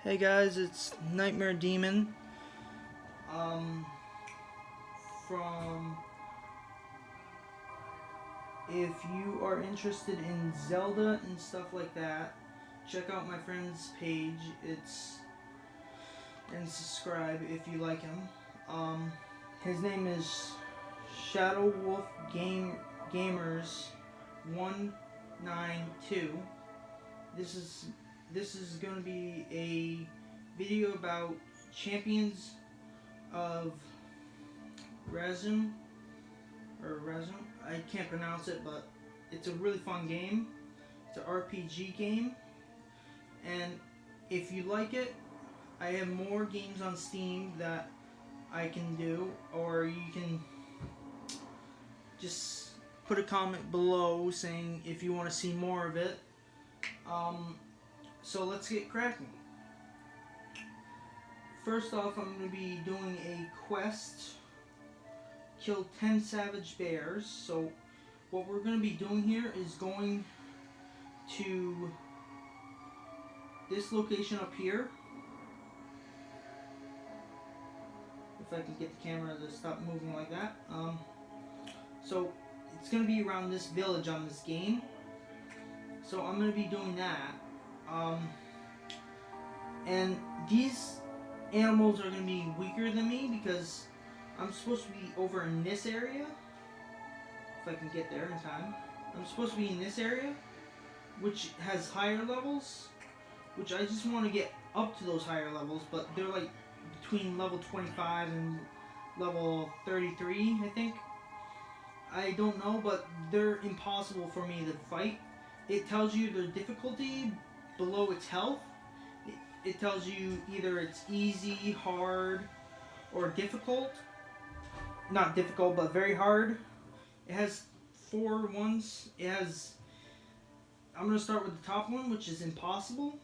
Hey guys, it's Nightmare Demon. From if you are interested in Zelda and stuff like that, check out my friend's page. And subscribe if you like him. His name is Shadow Wolf Gamers 192. This is going to be a video about champions of regnum. I can't pronounce it, but it's a really fun game. It's an RPG game, and if you like it, I have more games on Steam that I can do, or you can just put a comment below saying if you want to see more of it. So let's get cracking. First off, I'm going to be doing a quest, kill 10 savage bears. So what we're going to be doing here is going to this location up here. If I can get the camera to stop moving like that. So it's going to be around this village on this game. So I'm going to be doing that. And these animals are going to be weaker than me because I'm supposed to be over in this area. If I can get there in time. I'm supposed to be in this area, which has higher levels, which I just want to get up to those higher levels, but they're like between level 25 and level 33, I think. I don't know, but they're impossible for me to fight. It tells you the difficulty below its health. It tells you either it's easy, hard, or difficult. Not difficult, but very hard. It has 4 ones. I'm going to start with the top one, which is impossible,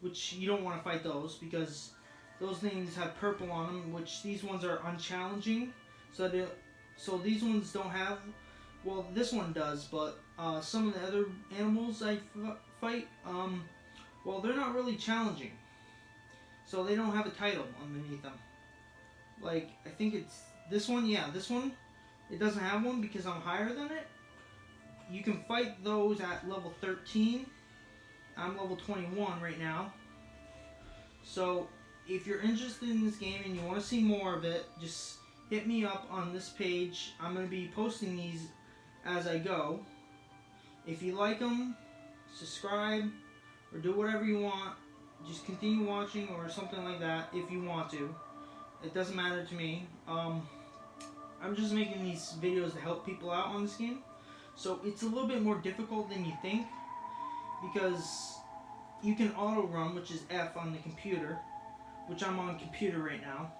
which you don't want to fight those because those things have purple on them, which these ones are unchallenging. So these ones don't have, well, this one does, but some of the other animals I fight, well, they're not really challenging. So they don't have a title underneath them. Like, I think it's this one. Yeah, this one. It doesn't have one because I'm higher than it. You can fight those at level 13. I'm level 21 right now. So if you're interested in this game and you want to see more of it, just hit me up on this page. I'm going to be posting these as I go. If you like them, subscribe or do whatever you want. Just continue watching or something like that if you want to. It doesn't matter to me. I'm just making these videos to help people out on this game. So it's a little bit more difficult than you think because you can auto run, which is F on the computer, which I'm on computer right now,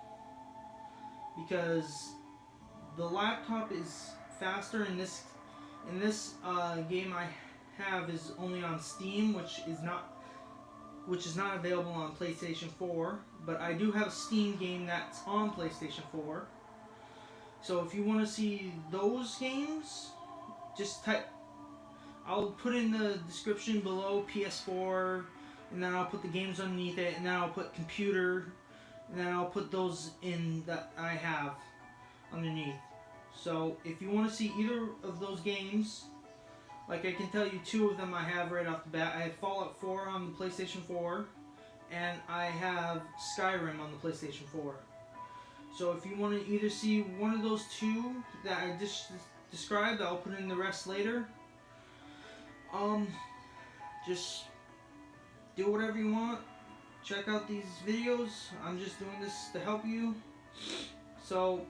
because the laptop is faster. In this game I have is only on Steam, which is not available on PlayStation 4, but I do have a Steam game that's on PlayStation 4. So if you want to see those games, just type, I'll put in the description below PS4, and then I'll put the games underneath it, and then I'll put computer, and then I'll put those in that I have underneath. So if you want to see either of those games, like I can tell you 2 of them I have right off the bat. I have Fallout 4 on the PlayStation 4, and I have Skyrim on the PlayStation 4. So if you want to either see one of those 2 that I just described, I'll put in the rest later. Just do whatever you want. Check out these videos. I'm just doing this to help you. So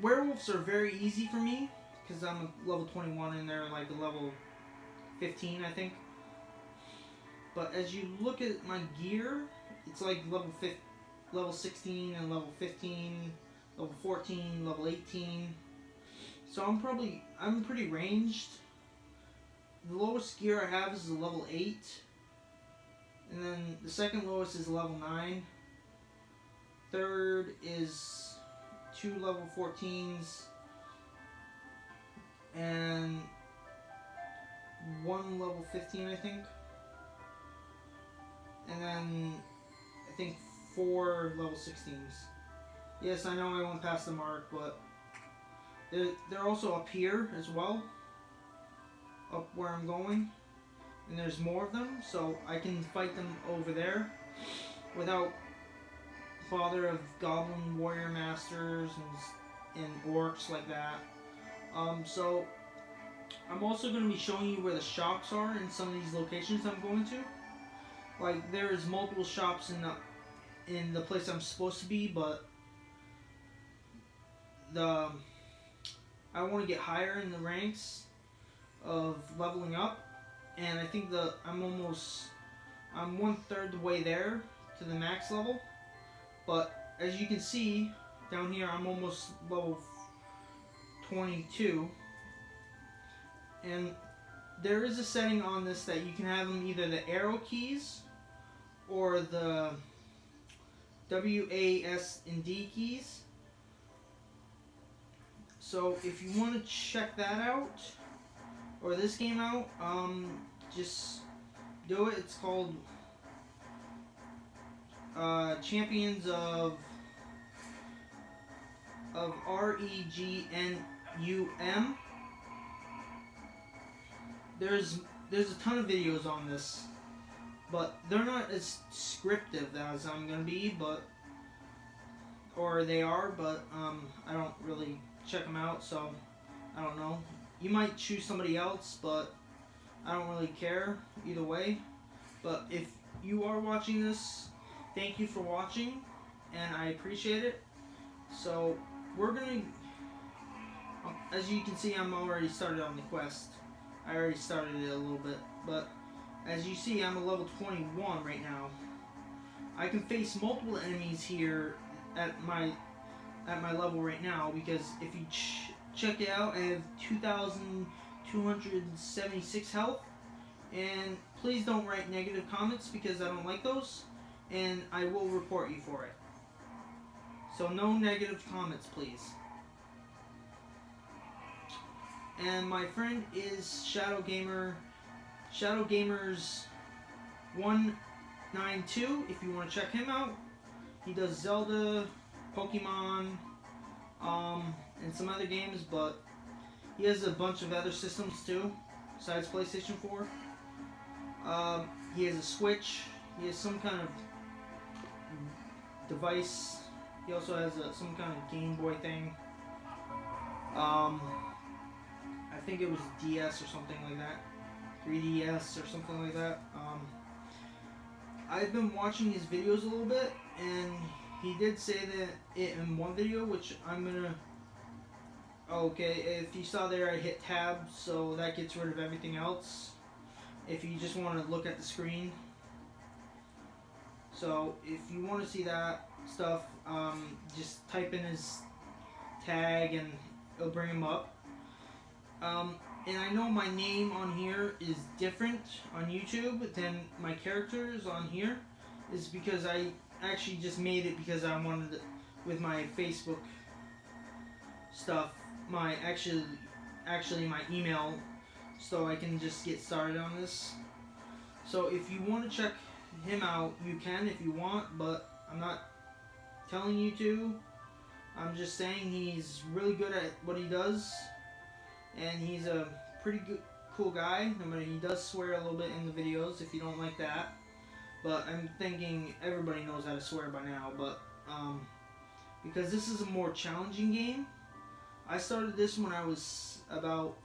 werewolves are very easy for me because I'm a level 21 and they're like a level 15, I think. But as you look at my gear, it's like level 16 and level 15, level 14, level 18. So I'm pretty ranged. The lowest gear I have is a level 8. And then the second lowest is level 9. Third is 2 level 14s. And 1 level 15, I think. And then and I think 4 level 16s. Yes, I know I went past the mark, but they're also up here as well, up where I'm going, and there's more of them, so I can fight them over there without bother of goblin warrior masters and orcs like that. So I'm also going to be showing you where the shops are in some of these locations I'm going to. Like, there's multiple shops in the place I'm supposed to be, but I want to get higher in the ranks of leveling up, and I think I'm 1/3 the way there to the max level. But as you can see down here, I'm almost level 22, and there is a setting on this that you can have them either the arrow keys or the W, A, S, and D keys. So if you want to check that out, or this game out, just do it. It's called Champions of REGNUM. There's a ton of videos on this, but they're not as scriptive as I'm gonna be, or they are, but I don't really check them out, so I don't know. You might choose somebody else, but I don't really care either way. But if you are watching this, thank you for watching, and I appreciate it. So we're gonna, as you can see, I'm already started on the quest. I already started it a little bit, but as you see, I'm a level 21 right now. I can face multiple enemies here at my level right now, because if you check it out, I have 2,276 health. And please don't write negative comments, because I don't like those, and I will report you for it. So no negative comments, please. And my friend is Shadowgamers 192. If you want to check him out, he does Zelda, Pokemon, and some other games, but he has a bunch of other systems too, besides PlayStation 4. He has a Switch. He has some kind of device. He also has some kind of Game Boy thing. I think it was DS or something like that. 3DS or something like that. I've been watching his videos a little bit, and he did say that in one video, which I'm gonna... Okay, if you saw there, I hit tab, so that gets rid of everything else. If you just want to look at the screen. So if you want to see that stuff, just type in his tag and it'll bring him up. And I know my name on here is different on YouTube than my characters on here, is because I actually just made it because I wanted it with my Facebook stuff, actually my email, so I can just get started on this. So if you want to check him out, you can if you want, but I'm not telling you to. I'm just saying he's really good at what he does, and he's a pretty good, cool guy. I mean, he does swear a little bit in the videos if you don't like that, but I'm thinking everybody knows how to swear by now. But because this is a more challenging game, I started this when I was about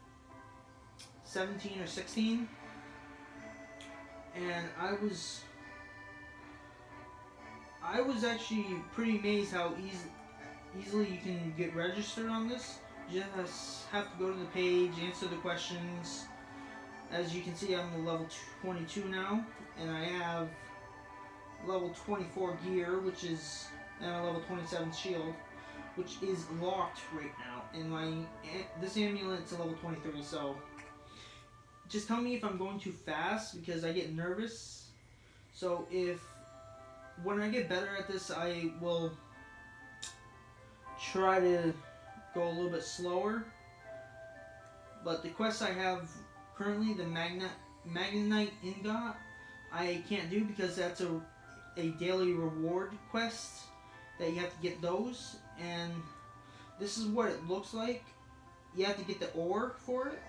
17 or 16, and I was actually pretty amazed how easily you can get registered on this. You just have to go to the page, answer the questions. As you can see, I'm a level 22 now, and I have level 24 gear, which is, and a level 27 shield, which is locked right now. And this amulet's a level 23, so just tell me if I'm going too fast, because I get nervous. So when I get better at this, I will try to go a little bit slower. But the quests I have currently, the Magnetite Ingot, I can't do because a daily reward quest that you have to get those, and this is what it looks like. You have to get the ore for it,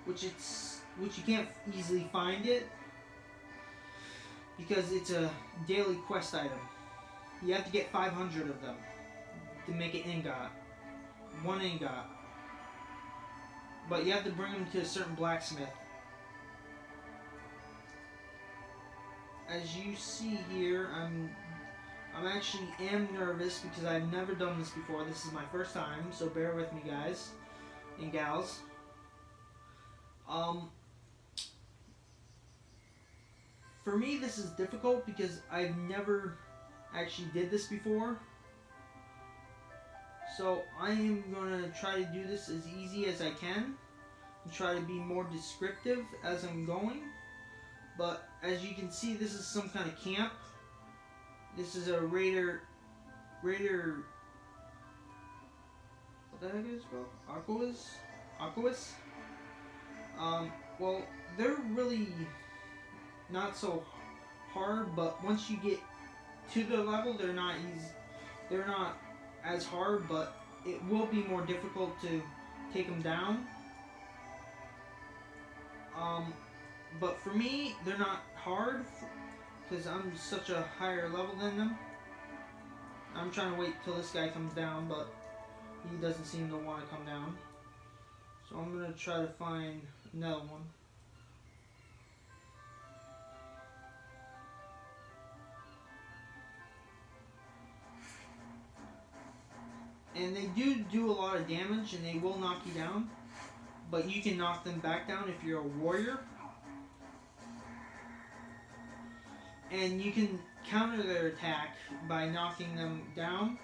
which you can't easily find it because it's a daily quest item. You have to get 500 of them to make an ingot. One ingot. But you have to bring them to a certain blacksmith. As you see here, I'm actually am nervous because I've never done this before. This is my first time, so bear with me, guys and gals. For me, this is difficult because I've never actually did this before. So I am gonna try to do this as easy as I can and try to be more descriptive as I'm going. But as you can see, this is some kind of camp. This is a raider. What the heck is it called? Aquas. Well, they're really not so hard, but once you get to the level, they're not easy. They're not as hard, but it will be more difficult to take them down. But for me, they're not hard because I'm such a higher level than them. I'm trying to wait till this guy comes down, but he doesn't seem to want to come down. So I'm going to try to find another one. And they do a lot of damage, and they will knock you down. But you can knock them back down if you're a warrior. And you can counter their attack by knocking them down.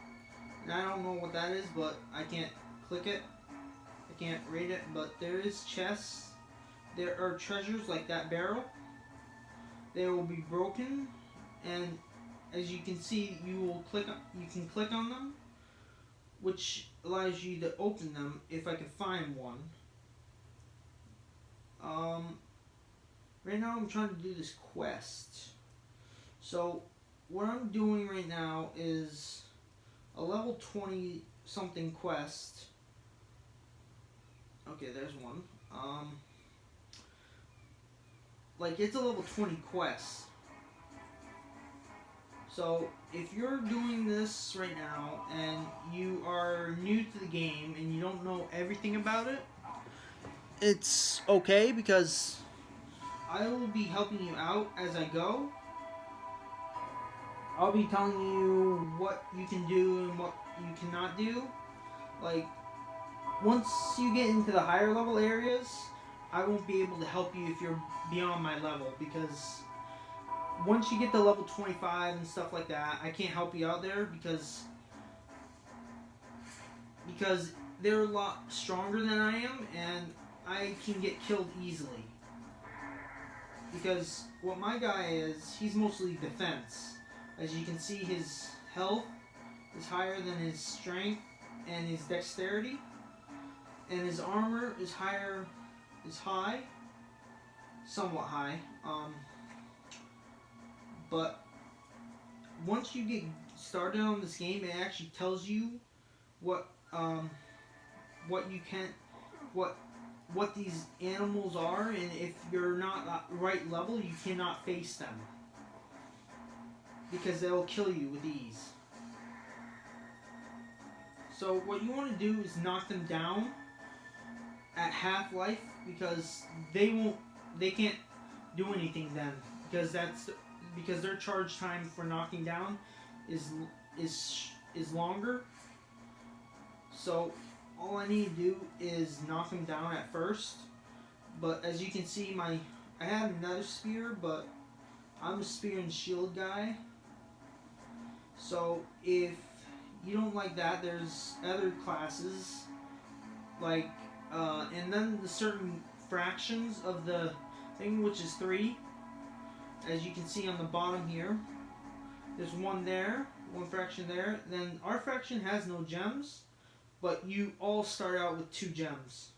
And I don't know what that is, but I can't click it. I can't read it, but there is chests. There are treasures like that barrel. They will be broken, and as you can see, you can click on them, which allows you to open them if I can find one. Right now I'm trying to do this quest. So what I'm doing right now is a level 20 something quest. Okay, there's one. Like, it's a level 20 quest. So if you're doing this right now and you are new to the game and you don't know everything about it, it's okay because I will be helping you out as I go. I'll be telling you what you can do and what you cannot do. Like, once you get into the higher level areas, I won't be able to help you if you're beyond my level, because once you get to level 25 and stuff like that, I can't help you out there because they're a lot stronger than I am, and I can get killed easily. Because what my guy is, he's mostly defense. As you can see, his health is higher than his strength and his dexterity, and his armor is high, somewhat high. But once you get started on this game, it actually tells you what these animals are, and if you're not at right level, you cannot face them because they'll kill you with ease. So what you want to do is knock them down at half life, because they can't do anything then, because their charge time for knocking down is longer. So all I need to do is knock them down at first. But as you can see, I have another spear, but I'm a spear and shield guy. So if you don't like that, there's other classes like and then the certain fractions of the thing, which is 3. As you can see on the bottom here, there's one there, one fraction there. Then our fraction has no gems, but you all start out with 2 gems.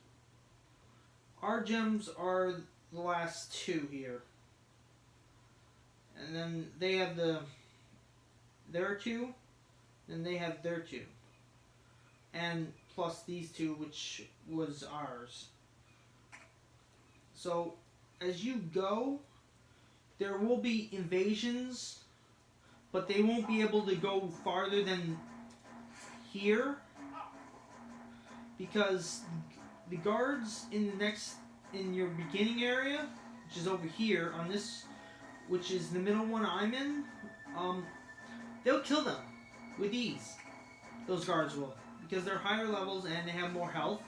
Our gems are the last 2 here. And then they have the their 2, then they have their 2. And plus these 2, which was ours. So, as you go, there will be invasions, but they won't be able to go farther than here, because the guards in your beginning area, which is over here on this, which is the middle one I'm in, they'll kill them with ease. Those guards will, because they're higher levels and they have more health,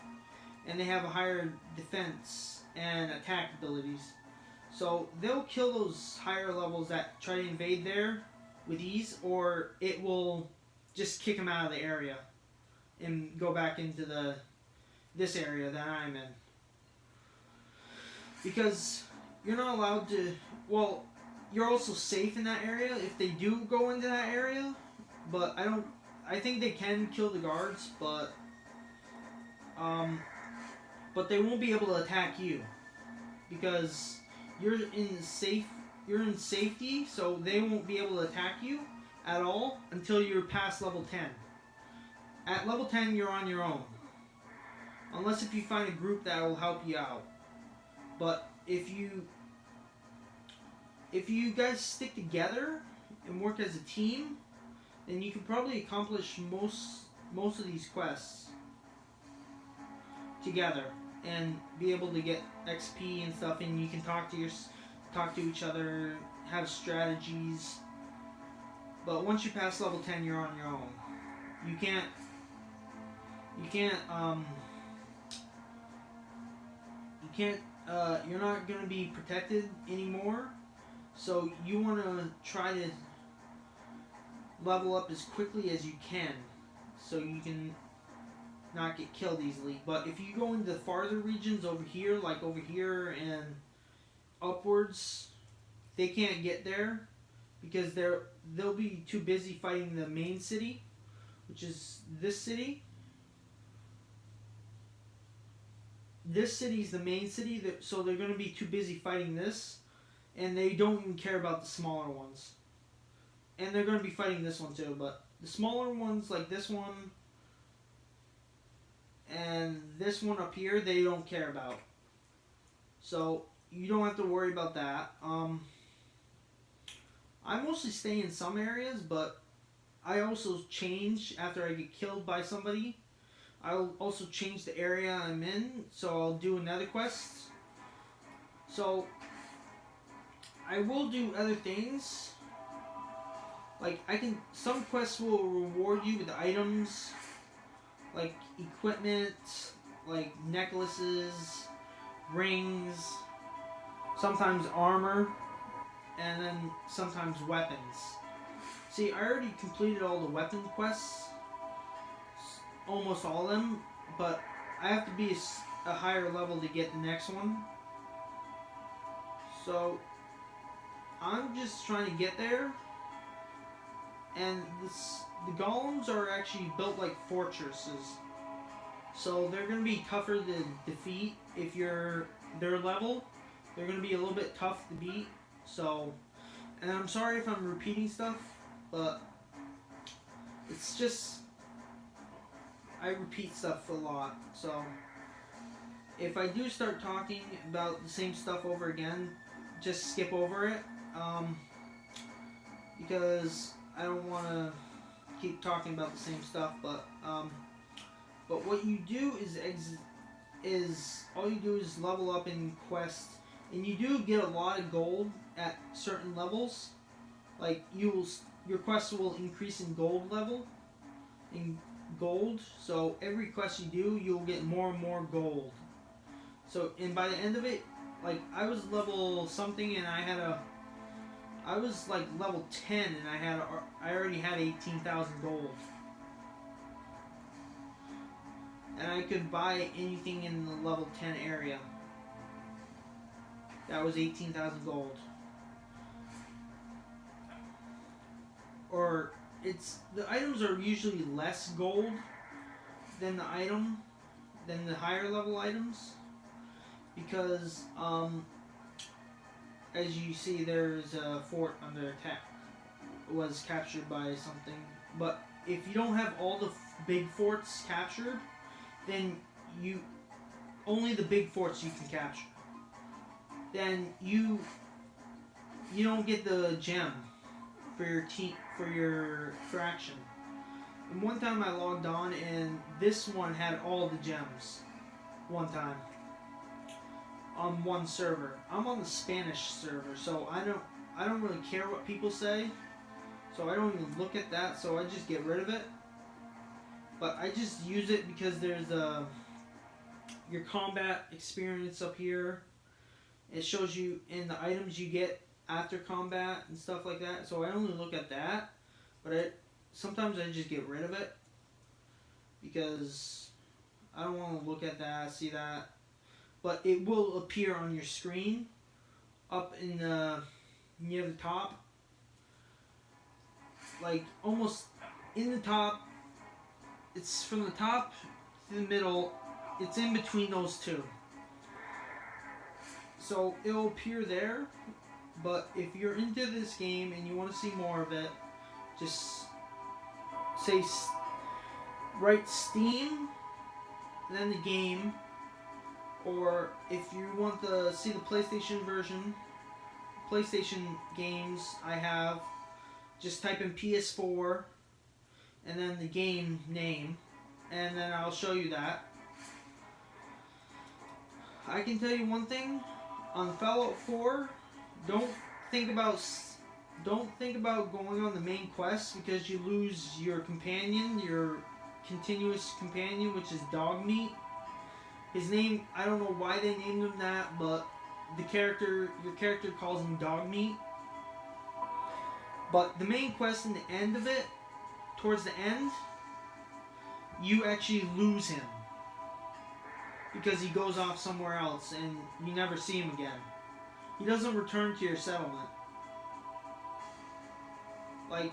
and they have a higher defense and attack abilities. So they'll kill those higher levels that try to invade there with ease, or it will just kick them out of the area and go back into this area that I'm in. Because you're not allowed to, well, you're also safe in that area if they do go into that area, but I think they can kill the guards, but they won't be able to attack you, because you're in safety, so they won't be able to attack you at all until you're past level 10. At level 10, you're on your own, unless if you find a group that will help you out. But if you guys stick together and work as a team, then you can probably accomplish most of these quests together and be able to get XP and stuff, and you can talk to each other, have strategies. But once you pass level 10, you're on your own. You're not going to be protected anymore, so you want to try to level up as quickly as you can, so you can not get killed easily. But if you go into farther regions over here, like over here and upwards, they can't get there because they'll be too busy fighting the main city, which is this city. This city is the main city, so they're going to be too busy fighting this, and they don't even care about the smaller ones. And they're going to be fighting this one too, but the smaller ones, like this one and this one up here, they don't care about. So you don't have to worry about that. I mostly stay in some areas, but I also change after I get killed by somebody. I'll also change the area I'm in, so I'll do another quest. So I will do other things. Like some quests will reward you with items, like equipment, like necklaces, rings, sometimes armor, and then sometimes weapons. See, I already completed all the weapon quests, almost all of them, but I have to be a higher level to get the next one. So I'm just trying to get there. And the golems are actually built like fortresses, so they're going to be tougher to defeat if you're their level. They're going to be a little bit tough to beat. So, and I'm sorry if I'm repeating stuff, but it's just I repeat stuff a lot. So if I do start talking about the same stuff over again, just skip over it, because I don't want to keep talking about the same stuff. But what you do is all you do is level up in quests, and you do get a lot of gold at certain levels. Like your quests will increase in gold level, so every quest you do, you'll get more and more gold. So, and by the end of it, like I was level something, and I was like level 10, and I already had 18,000 gold. And I could buy anything in the level 10 area. That was 18,000 gold. Or the items are usually less gold than the higher level items, because as you see, there's a fort under attack. was captured by something. But if you don't have all the big forts captured, then you only the big forts you can capture. Then you don't get the gem for your team for your fraction. And one time I logged on and this one had all the gems. One time on one server. I'm on the Spanish server, so I don't really care what people say. So I don't even look at that, so I just get rid of it. But I just use it because there's your combat experience up here. It shows you in the items you get after combat and stuff like that. So I only look at that, but sometimes I just get rid of it because I don't want to look at that, see that. But it will appear on your screen up in near the top. Like almost in the top. It's from the top to the middle. It's in between those two. So it'll appear there. But if you're into this game and you want to see more of it, just say write Steam, and then the game. Or if you want to see the PlayStation version, PlayStation games I have, just type in PS4 and then the game name, and then I'll show you that. I can tell you one thing, on Fallout 4, don't think about going on the main quest because you lose your companion, your continuous companion, which is Dogmeat. His name, I don't know why they named him that, but your character calls him Dogmeat. But the main quest in the end of it, towards the end, you actually lose him. Because he goes off somewhere else and you never see him again. He doesn't return to your settlement. Like,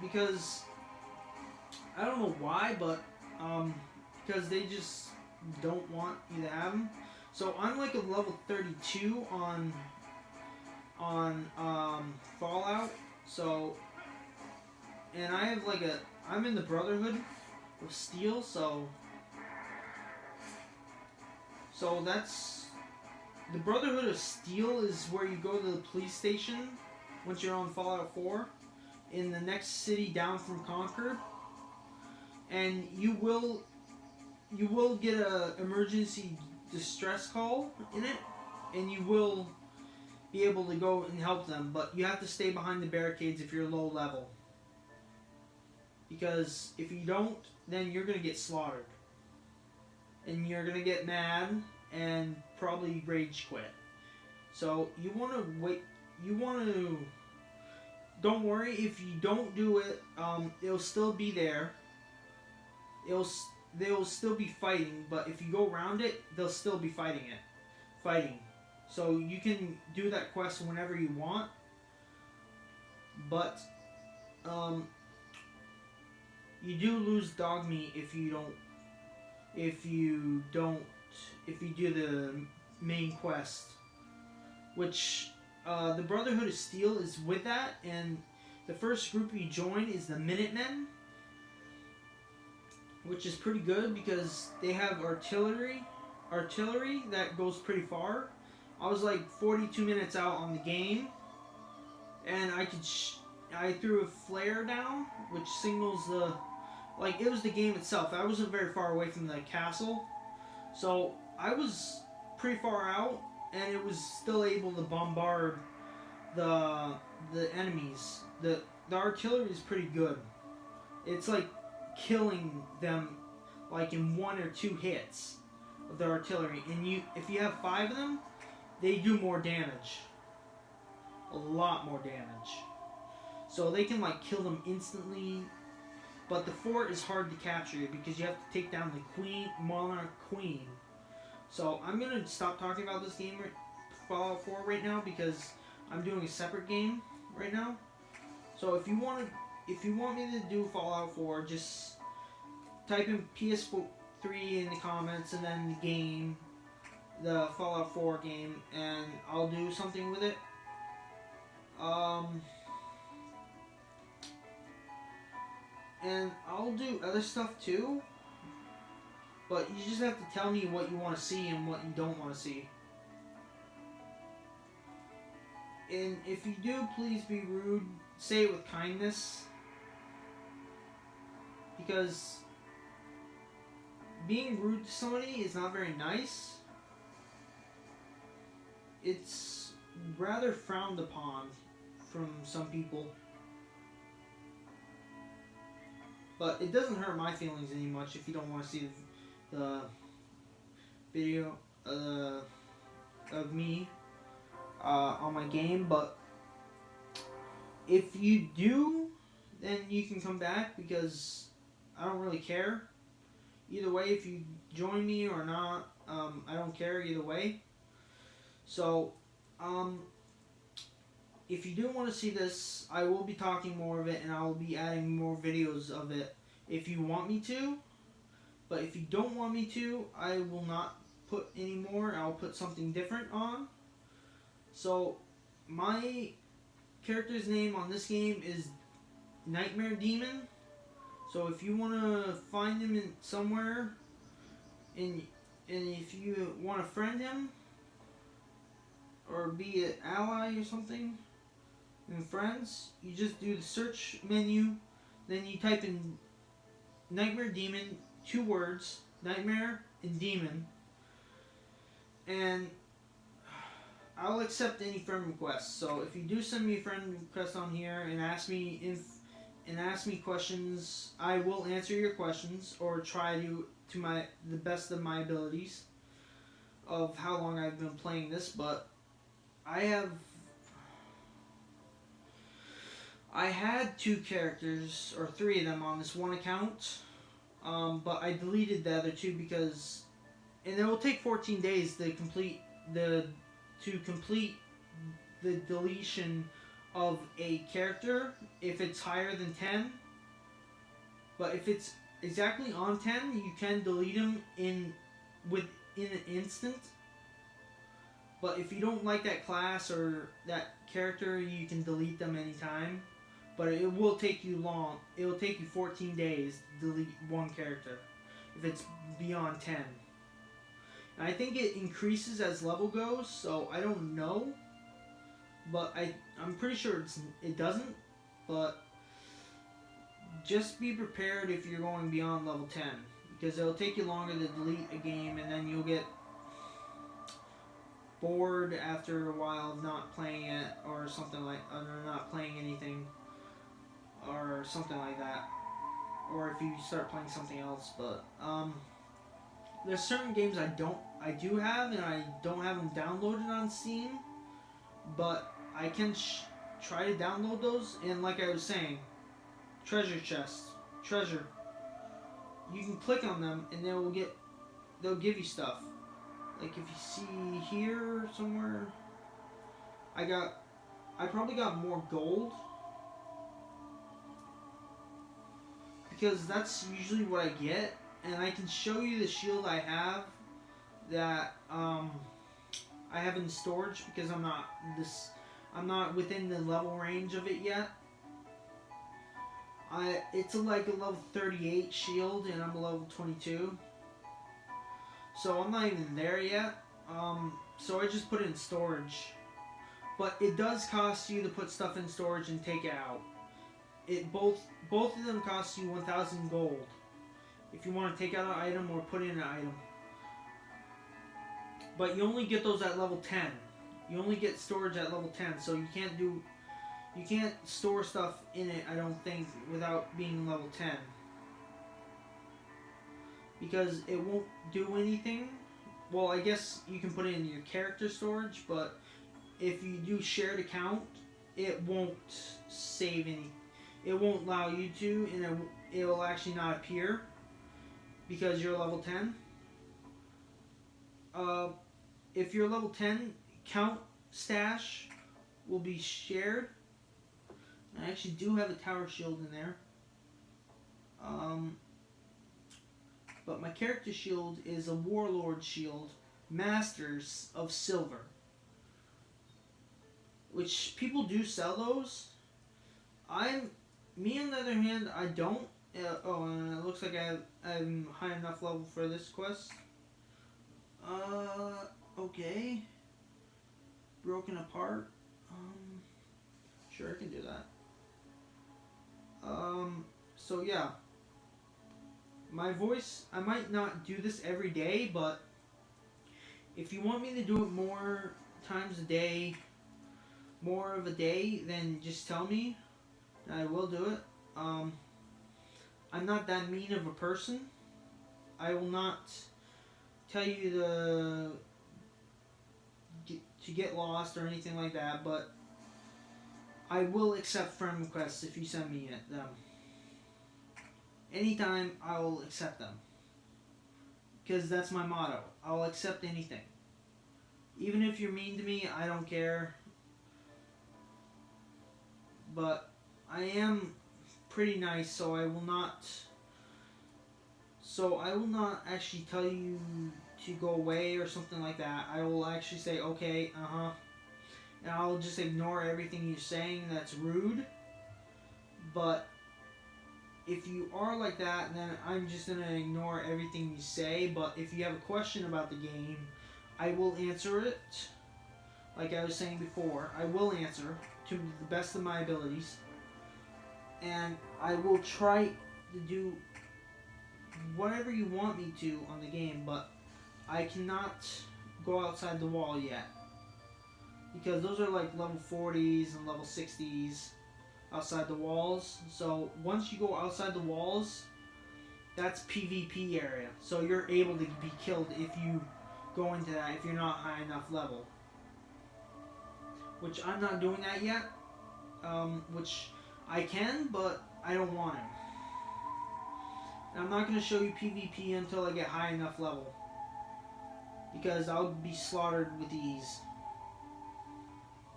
because, I don't know why, but, because they just don't want you to have him. So I'm like a level 32 on Fallout. So, and I have like I'm in the Brotherhood of Steel, so that's, the Brotherhood of Steel is where you go to the police station once you're on Fallout 4 in the next city down from Concord, and you will get a emergency distress call in it, and you will be able to go and help them, but you have to stay behind the barricades if you're low level. Because if you don't, then you're going to get slaughtered. And you're going to get mad and probably rage quit. So you want to wait, don't worry, if you don't do it, it'll still be there. They'll still be fighting, but if you go around it, they'll still be fighting. So you can do that quest whenever you want, but you do lose Dogmeat if you do the main quest, which the Brotherhood of Steel is with that, and the first group you join is the Minutemen, which is pretty good because they have artillery that goes pretty far. I was like 42 minutes out on the game, and I threw a flare down, which signals it was the game itself. I wasn't very far away from the castle, so I was pretty far out, and it was still able to bombard the enemies. The artillery is pretty good. It's like killing them like in 1 or 2 hits of the artillery, and if you have 5 of them, they do more damage, a lot more damage. So they can like kill them instantly, but the fort is hard to capture because you have to take down the monarch queen. So I'm gonna stop talking about this game, Fallout 4, right now, because I'm doing a separate game right now. So if you want me to do Fallout 4, just type in PS3 in the comments and then the game, the Fallout 4 game, and I'll do something with it. And I'll do other stuff too, but you just have to tell me what you want to see and what you don't want to see. And if you do, please be rude. Say it with kindness. Because being rude to somebody is not very nice. It's rather frowned upon from some people. But it doesn't hurt my feelings any much if you don't want to see the video of me on my game. But if you do, then you can come back, because I don't really care. Either way, if you join me or not, I don't care either way. So, if you do want to see this, I will be talking more of it, and I will be adding more videos of it if you want me to. But if you don't want me to, I will not put any more. I'll put something different on. So, my character's name on this game is Nightmare Demon. So if you want to find him in somewhere, and if you want to friend him, or be an ally or something, and friends, you just do the search menu, then you type in Nightmare Demon, 2 words, Nightmare and Demon, and I'll accept any friend requests. So if you do send me a friend request on here and ask me questions, I will answer your questions, or try to the best of my abilities of how long I've been playing this. But I had 2 characters, or 3 of them, on this one account, but I deleted the other 2 because, and it will take 14 days to complete the deletion of a character if it's higher than 10. But if it's exactly on 10, you can delete them in an instant. But if you don't like that class or that character, you can delete them anytime. But it will take you long. It will take you 14 days to delete one character if it's beyond 10. And I think it increases as level goes, so I don't know. But I'm pretty sure it doesn't. But just be prepared if you're going beyond level 10. Because it'll take you longer to delete a game, and then you'll get bored after a while of not playing it, or something like, or not playing anything, or something like that. Or if you start playing something else. But there's certain games I do have, and I don't have them downloaded on Steam, but I can try to download those. And like I was saying, treasure chests, treasure. You can click on them, and they'll give you stuff. Like if you see here somewhere, I probably got more gold, because that's usually what I get. And I can show you the shield I have that I have in storage, because I'm not within the level range of it yet. It's like a level 38 shield, and I'm a level 22. So I'm not even there yet. So I just put it in storage. But it does cost you to put stuff in storage and take it out. Both of them cost you 1,000 gold if you want to take out an item or put in an item. But you only get those at level 10. You only get storage at level 10, so you can't store stuff in it, I don't think, without being level 10. Because it won't do anything. Well, I guess you can put it in your character storage, but if you do shared account, it won't save any. It won't allow you to, and it will actually not appear because you're level 10. If you're level 10, count stash will be shared. I actually do have a tower shield in there. But my character shield is a warlord shield, Masters of Silver. Which people do sell those. Me on the other hand, I don't. Oh, and it looks like I'm high enough level for this quest. Okay. Broken apart. Sure, I can do that. So yeah. My voice, I might not do this every day, but if you want me to do it more times a day, more of a day, then just tell me. And I will do it. I'm not that mean of a person. I will not tell you to get lost or anything like that, but I will accept friend requests if you send me them. Anytime, I will accept them. Because that's my motto. I'll accept anything. Even if you're mean to me, I don't care. But I am pretty nice, so I will not actually tell you to go away or something like that. I will actually say, okay, and I'll just ignore everything you're saying that's rude. But if you are like that, then I'm just going to ignore everything you say. But if you have a question about the game, I will answer it. Like I was saying before, I will answer to the best of my abilities. And I will try to do whatever you want me to on the game, but I cannot go outside the wall yet. Because those are like level 40s and level 60s outside the walls. So once you go outside the walls, that's PvP area. So you're able to be killed if you go into that, if you're not high enough level. Which I'm not doing that yet. Which I can, but I don't want to. And I'm not going to show you PvP until I get high enough level. Because I'll be slaughtered with ease.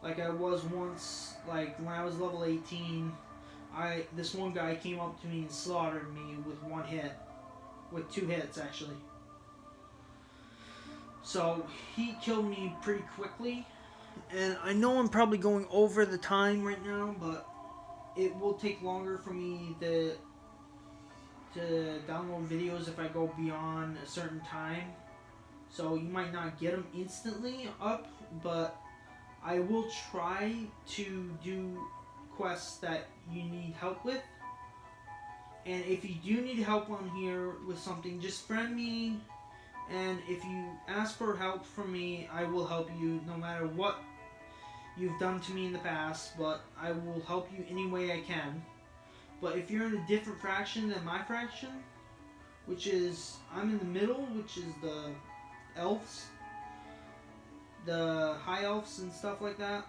Like I was once, like when I was level 18, this one guy came up to me and slaughtered me with one hit. With 2 hits, actually. So, he killed me pretty quickly. And I know I'm probably going over the time right now, but it will take longer for me to download videos if I go beyond a certain time. So you might not get them instantly up, but I will try to do quests that you need help with. And if you do need help on here with something, just friend me. And if you ask for help from me, I will help you no matter what you've done to me in the past. But I will help you any way I can. But if you're in a different faction than my faction, which is, I'm in the middle, which is the elves, the high elves and stuff like that.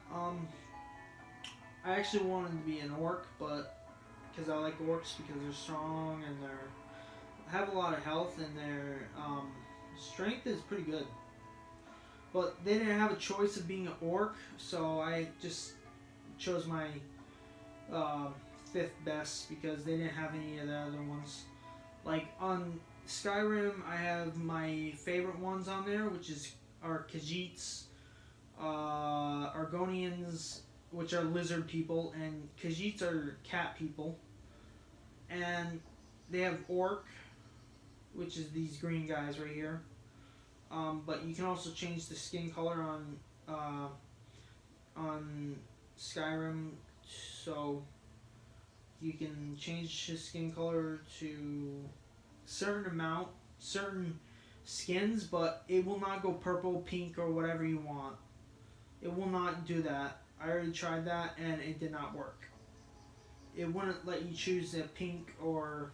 I actually wanted to be an orc, but because I like orcs because they're strong and they have a lot of health and their strength is pretty good. But they didn't have a choice of being an orc, so I just chose my 5th best because they didn't have any of the other ones. Like on Skyrim, I have my favorite ones on there, which are Khajiits, Argonians, which are lizard people, and Khajiits are cat people. And they have Orc, which is these green guys right here. But you can also change the skin color on Skyrim, so you can change his skin color to certain skins, but it will not go purple, pink, or whatever you want. It will not do that. I already tried that and it did not work. It wouldn't let you choose a pink or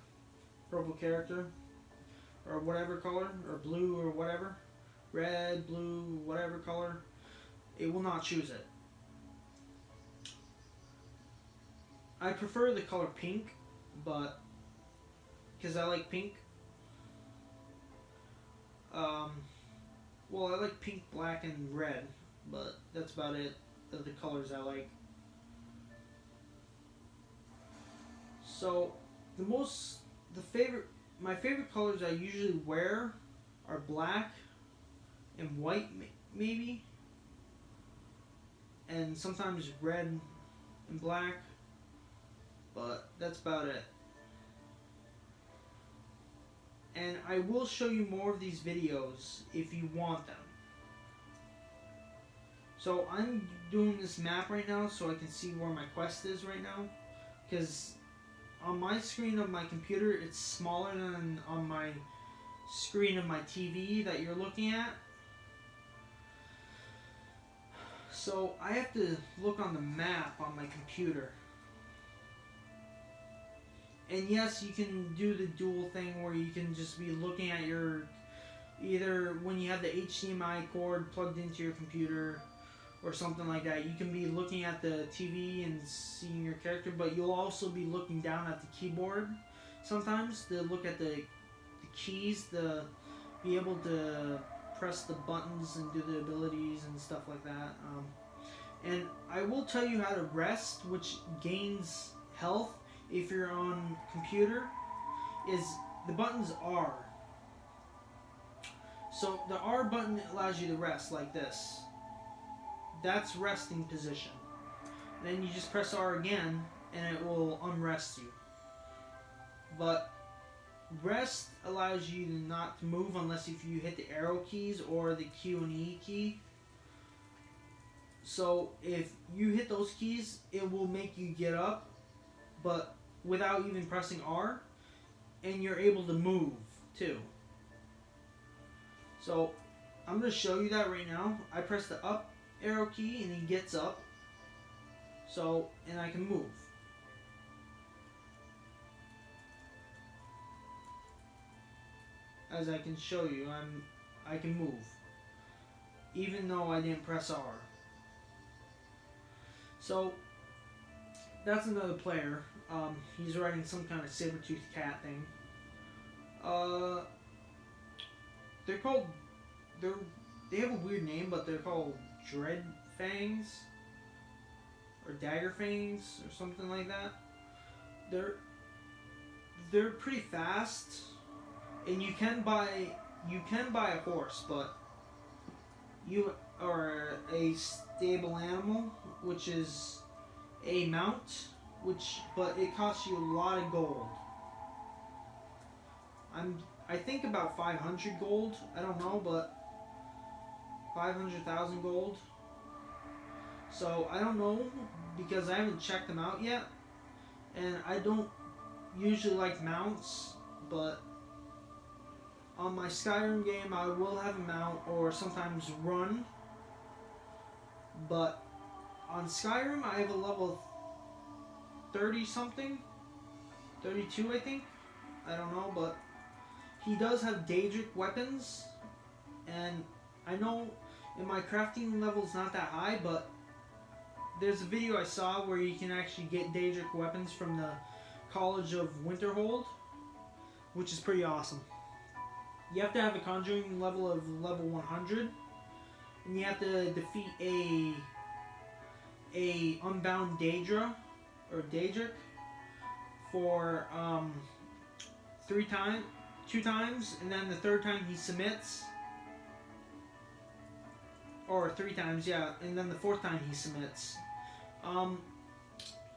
purple character or whatever color, or blue or whatever. Red, blue, whatever color. It will not choose it. I prefer the color pink, but because I like pink. Well, I like pink, black, and red, but that's about it. The colors I like. So, my favorite colors I usually wear are black and white, maybe, and sometimes red and black. But that's about it. And I will show you more of these videos if you want them. So I'm doing this map right now so I can see where my quest is right now. Because on my screen of my computer, it's smaller than on my screen of my TV that you're looking at. So I have to look on the map on my computer. And yes, you can do the dual thing where you can just be looking at your, either when you have the HDMI cord plugged into your computer or something like that, you can be looking at the TV and seeing your character, but you'll also be looking down at the keyboard sometimes to look at the keys, to be able to press the buttons and do the abilities and stuff like that. And I will tell you how to rest, which gains health if you're on computer, is the buttons R. So the R button allows you to rest like this. That's resting position. Then you just press R again and it will unrest you. But rest allows you to not to move unless if you hit the arrow keys or the Q and E key. So if you hit those keys, it will make you get up, but without even pressing R, and you're able to move too. So I'm going to show you that right now. I press the up arrow key and he gets up. So, and I can move. As I can show you, I can move, even though I didn't press R. So that's another player. He's riding some kind of saber-toothed cat thing. They're called. They have a weird name, but they're called Dread Fangs or Dagger Fangs or something like that. They're pretty fast, and you can buy a horse, but you are a stable animal, which is a mount, but it costs you a lot of gold. I think about 500 gold. I don't know, but 500,000 gold. So I don't know because I haven't checked them out yet, and I don't usually like mounts, but on my Skyrim game I will have a mount or sometimes run. But on Skyrim I have a level 30 something, 32 I think. I don't know, but he does have Daedric weapons, and I know in my crafting level is not that high, but there's a video I saw where you can actually get Daedric weapons from the College of Winterhold, which is pretty awesome. You have to have a conjuring level of level 100, and you have to defeat a unbound Daedra or Daedric for 2 times, and then the 3rd time he submits, or 3 times, yeah, and then the 4th time he submits.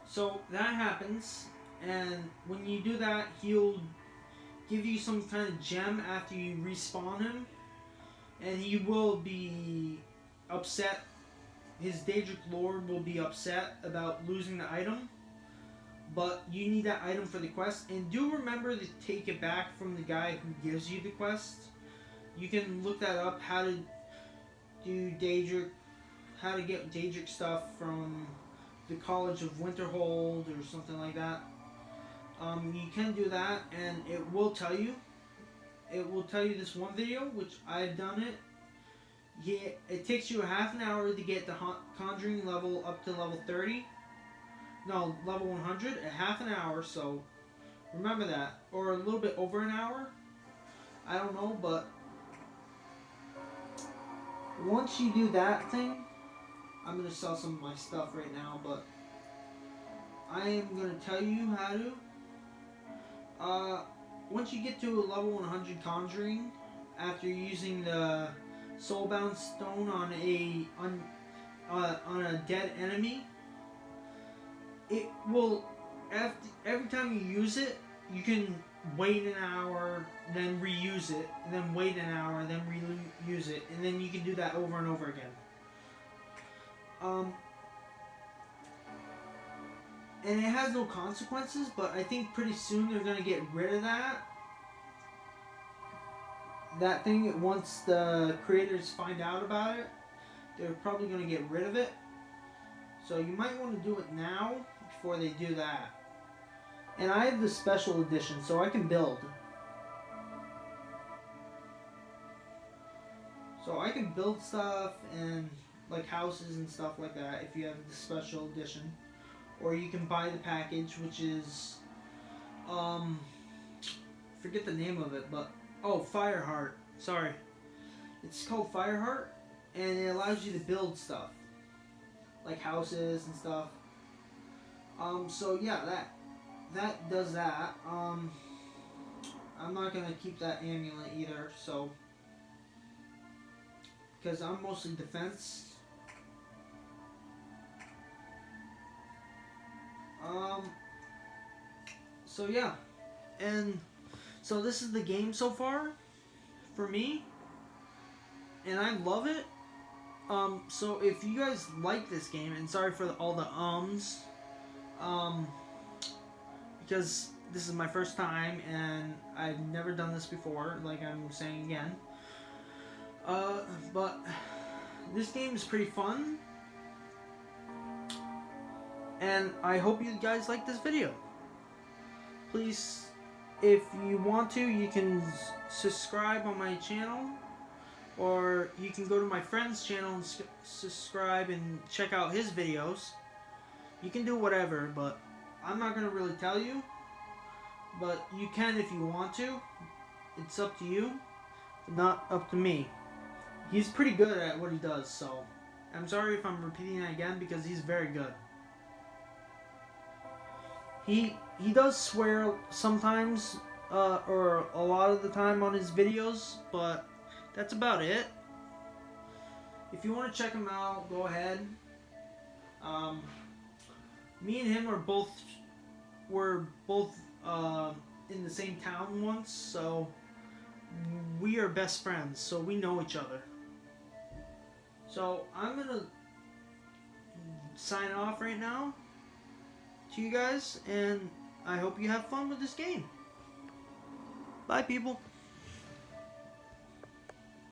So that happens, and when you do that, he'll give you some kind of gem after you respawn him, and he will be upset. His Daedric Lord will be upset about losing the item, but you need that item for the quest, and do remember to take it back from the guy who gives you the quest. You can look that up, how to do Daedric, how to get Daedric stuff from the College of Winterhold or something like that. You can do that, and it will tell you. It will tell you this one video, which I've done it. Yeah, it takes you a half an hour to get the conjuring level up to level 30. No, level 100, a half an hour, so remember that. Or a little bit over an hour. I don't know, but once you do that thing, I'm going to sell some of my stuff right now, but I am going to tell you how to. Once you get to a level 100 conjuring, after using the soulbound stone on a dead enemy, it will, every time you use it, you can wait an hour, then reuse it, and then wait an hour, then reuse it, and then you can do that over and over again. And it has no consequences, but I think pretty soon they're gonna get rid of that thing. Once the creators find out about it, they're probably gonna get rid of it. So you might want to do it now before they do that. And I have the special edition, so I can build. So I can build stuff and like houses and stuff like that if you have the special edition. Or you can buy the package, which is forget the name of it, but Fireheart. Sorry. It's called Fireheart, and it allows you to build stuff. Like houses and stuff. So yeah, that does that. I'm not gonna keep that amulet either, so because I'm mostly defense. So yeah, and so this is the game so far for me, and I love it. So if you guys like this game, and sorry for all the because this is my first time and I've never done this before, like I'm saying again. But this game is pretty fun, and I hope you guys like this video. Please, if you want to, you can subscribe on my channel, or you can go to my friend's channel and subscribe and check out his videos. You can do whatever, but I'm not going to really tell you. But you can if you want to. It's up to you, not up to me. He's pretty good at what he does, so I'm sorry if I'm repeating that again, because he's very good. He does swear sometimes, or a lot of the time on his videos, but that's about it. If you want to check him out, go ahead. Me and him were both in the same town once, so we are best friends, so we know each other. So I'm gonna sign off right now to you guys, and I hope you have fun with this game. Bye, people.